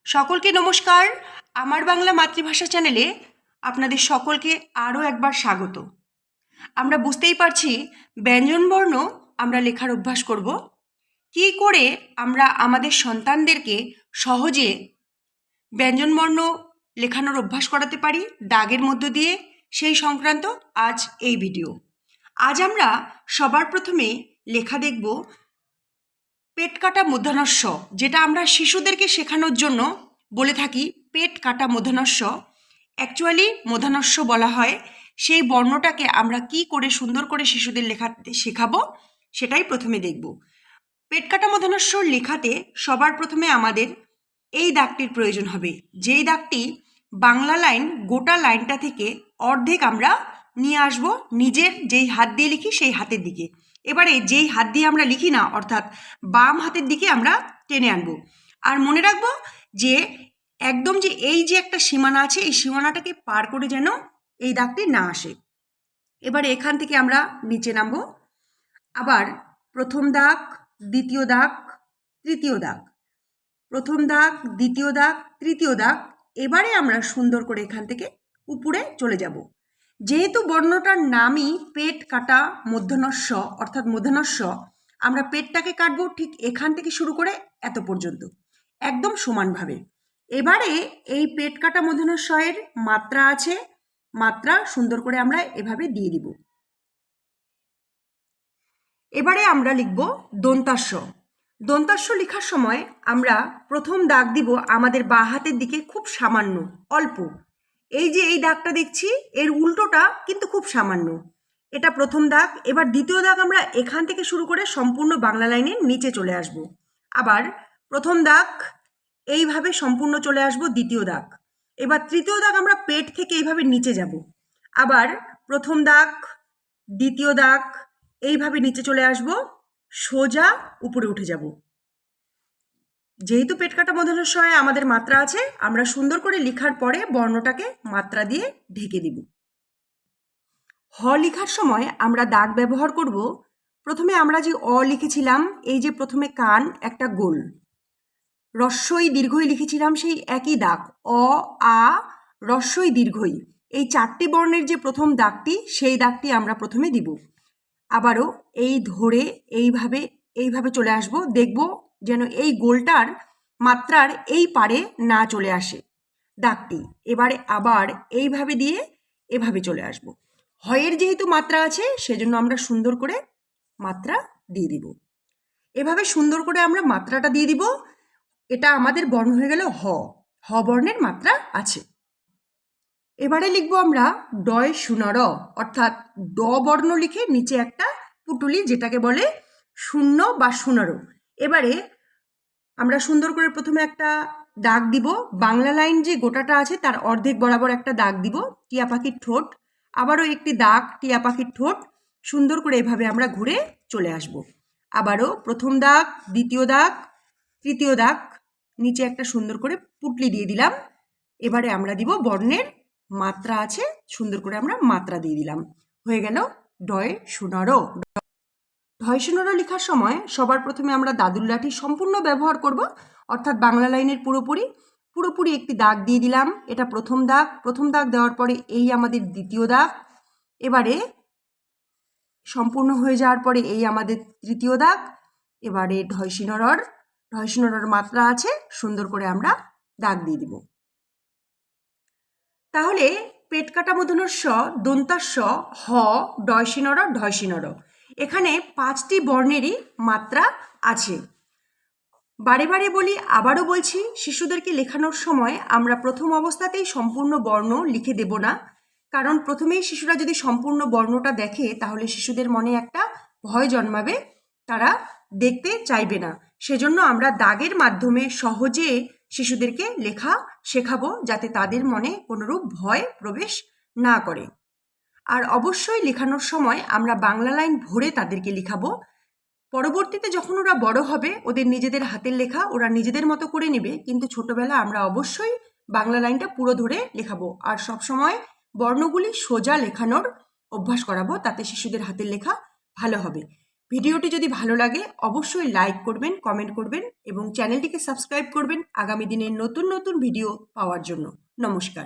সকলকে নমস্কার। আমার বাংলা মাতৃভাষা চ্যানেলে আপনাদের সকলকে আরও একবার স্বাগত। আমরা বুঝতেই পারছি ব্যঞ্জনবর্ণ আমরা লেখার অভ্যাস করব। কী করে আমরা আমাদের সন্তানদেরকে সহজে ব্যঞ্জনবর্ণ লেখানোর অভ্যাস করাতে পারি দাগের মধ্য দিয়ে, সেই সংক্রান্ত আজ এই ভিডিও। আজ আমরা সবার প্রথমে লেখা দেখব পেট কাটা মূর্ধন্য ষ, যেটা আমরা শিশুদেরকে শেখানোর জন্য বলে থাকি পেট কাটা মূর্ধন্য ষ। অ্যাকচুয়ালি মূর্ধন্য ষ বলা হয়। সেই বর্ণটাকে আমরা কি করে সুন্দর করে শিশুদের লেখাতে শেখাবো সেটাই প্রথমে দেখব। পেট কাটা মূর্ধন্য ষ লেখাতে সবার প্রথমে আমাদের এই দাগটির প্রয়োজন হবে, যেই দাগটি বাংলা লাইন গোটা লাইনটা থেকে অর্ধেক আমরা নিয়ে আসব নিজের যেই হাত দিয়ে লিখি সেই হাতের দিকে। এবারে যেই হাত দিয়ে আমরা লিখি না, অর্থাৎ বাম হাতের দিকে আমরা টেনে আনবো। আর মনে রাখবো যে একদম যে এই যে একটা সীমানা আছে, এই সীমানাটাকে পার করে যেন এই দাগটি না আসে। এবারে এখান থেকে আমরা নিচে নামবো। আবার প্রথম দাগ, দ্বিতীয় দাগ, তৃতীয় দাগ, প্রথম দাগ, দ্বিতীয় দাগ, তৃতীয় দাগ। এবারে আমরা সুন্দর করে এখান থেকে উপরে চলে যাব। যেহেতু বর্ণটার নামই পেট কাটা মূর্ধন্য ষ, অর্থাৎ মূর্ধন্য ষ, আমরা পেটটাকে কাটবো ঠিক এখান থেকে শুরু করে এত পর্যন্ত একদম সমানভাবে। এবারে এই পেট কাটা মূর্ধন্য ষ এর মাত্রা আছে, মাত্রা সুন্দর করে আমরা এভাবে দিয়ে দিব। এবারে আমরা লিখব দন্তাস্ব। দন্তাস্ব লেখার সময় আমরা প্রথম দাগ দিব আমাদের বাঁ হাতের দিকে, খুব সামান্য, অল্প। এই যে এই দাগটা দেখছি এর উল্টোটা কিন্তু খুব সামান্য, এটা প্রথম দাগ। এবার দ্বিতীয় দাগ আমরা এখান থেকে শুরু করে সম্পূর্ণ বাংলা লাইনের নিচে চলে আসব। আবার প্রথম দাগ এইভাবে সম্পূর্ণ চলে আসব, দ্বিতীয় দাগ। এবার তৃতীয় দাগ আমরা পেট থেকে এইভাবে নিচে যাব। আবার প্রথম দাগ, দ্বিতীয় দাগ, এইভাবে নিচে চলে আসব, সোজা উপরে উঠে যাব। যেহেতু পেট কাটা মূর্ধন্য ষ এ আমাদের মাত্রা আছে, আমরা সুন্দর করে লেখার পরে বর্ণটাকে মাত্রা দিয়ে ঢেকে দিব। হ লেখার সময় আমরা দাগ ব্যবহার করব। প্রথমে আমরা যে অ লিখেছিলাম, এই যে প্রথমে কান একটা গোল, রস্বই দীর্ঘই লিখেছিলাম সেই একই দাগ, অ আ রস্বই দীর্ঘই, এই চারটি বর্ণের যে প্রথম দাগটি, সেই দাগটি আমরা প্রথমে দিব। আবারও এই ধরে এইভাবে এইভাবে চলে আসব, দেখব যেন এই গোলটার মাত্রার এই পারে না চলে আসে দাগটি। এবারে আবার এইভাবে দিয়ে এভাবে চলে আসব। হয়ের যেহেতু মাত্রা আছে সেজন্য আমরা সুন্দর করে মাত্রা দিয়ে দিব। এভাবে সুন্দর করে আমরা মাত্রাটা দিয়ে দিব। এটা আমাদের বর্ণ হয়ে গেল হ। হ বর্ণের মাত্রা আছে। এবারে লিখবো আমরা ডয় শূন্য, অর্থাৎ ড বর্ণ লিখে নিচে একটা পুটুলি, যেটাকে বলে শূন্য বা শূন্যর। এবারে আমরা সুন্দর করে প্রথমে একটা দাগ দিব, বাংলা লাইন যে গোটাটা আছে তার অর্ধেক বরাবর একটা দাগ দিব, টিয়া পাখির ঠোঁট। আবারও একটি দাগ, টিয়া পাখির ঠোঁট। সুন্দর করে এভাবে আমরা ঘুরে চলে আসব। আবারও প্রথম দাগ, দ্বিতীয় দাগ, তৃতীয় দাগ, নিচে একটা সুন্দর করে পুটলি দিয়ে দিলাম। এবারে আমরা দিব বর্ণের মাত্রা আছে, সুন্দর করে আমরা মাত্রা দিয়ে দিলাম। হয়ে গেল ডয় শূন্য। ঢয় শূন্য লেখার সময় সবার প্রথমে আমরা দাদুর লাঠি সম্পূর্ণ ব্যবহার করব, অর্থাৎ বাংলা লাইনের পুরোপুরি একটি দাগ দিয়ে দিলাম। এটা প্রথম দাগ। প্রথম দাগ দেওয়ার পরে এই আমাদের দ্বিতীয় দাগ। এবারে সম্পূর্ণ হয়ে যাওয়ার পরে এই আমাদের তৃতীয় দাগ। এবারে ঢয় শূন্যর মাত্রা আছে, সুন্দর করে আমরা দাগ দিয়ে দিব। তাহলে পেট কাটা মূর্ধন্য ষ, দন্তাস্ব, হ, ডয় শূন্য, এখানে 5টি বর্ণেরই মাত্রা আছে। বারে বারে বলি, আবারও বলছি, শিশুদেরকে লেখানোর সময় আমরা প্রথম অবস্থাতেই সম্পূর্ণ বর্ণ লিখে দেব না। কারণ প্রথমেই শিশুরা যদি সম্পূর্ণ বর্ণটা দেখে তাহলে শিশুদের মনে একটা ভয় জন্মাবে, তারা দেখতে চাইবে না। সেজন্য আমরা দাগের মাধ্যমে সহজে শিশুদেরকে লেখা শেখাবো, যাতে তাদের মনে কোনোরূপ ভয় প্রবেশ না করে। আর অবশ্যই লেখানোর সময় আমরা বাংলা লাইন ভরে তাদেরকে লেখাবো। পরবর্তীতে যখন ওরা বড় হবে, ওদের নিজেদের হাতের লেখা ওরা নিজেদের মতো করে নেবে, কিন্তু ছোটবেলা আমরা অবশ্যই বাংলা লাইনটা পুরো ধরে লেখাবো। আর সবসময় বর্ণগুলি সোজা লেখানোর অভ্যাস করাবো, তাতে শিশুদের হাতের লেখা ভালো হবে। ভিডিওটি যদি ভালো লাগে অবশ্যই লাইক করবেন, কমেন্ট করবেন এবং চ্যানেলটিকে সাবস্ক্রাইব করবেন আগামী দিনের নতুন নতুন ভিডিও পাওয়ার জন্য। নমস্কার।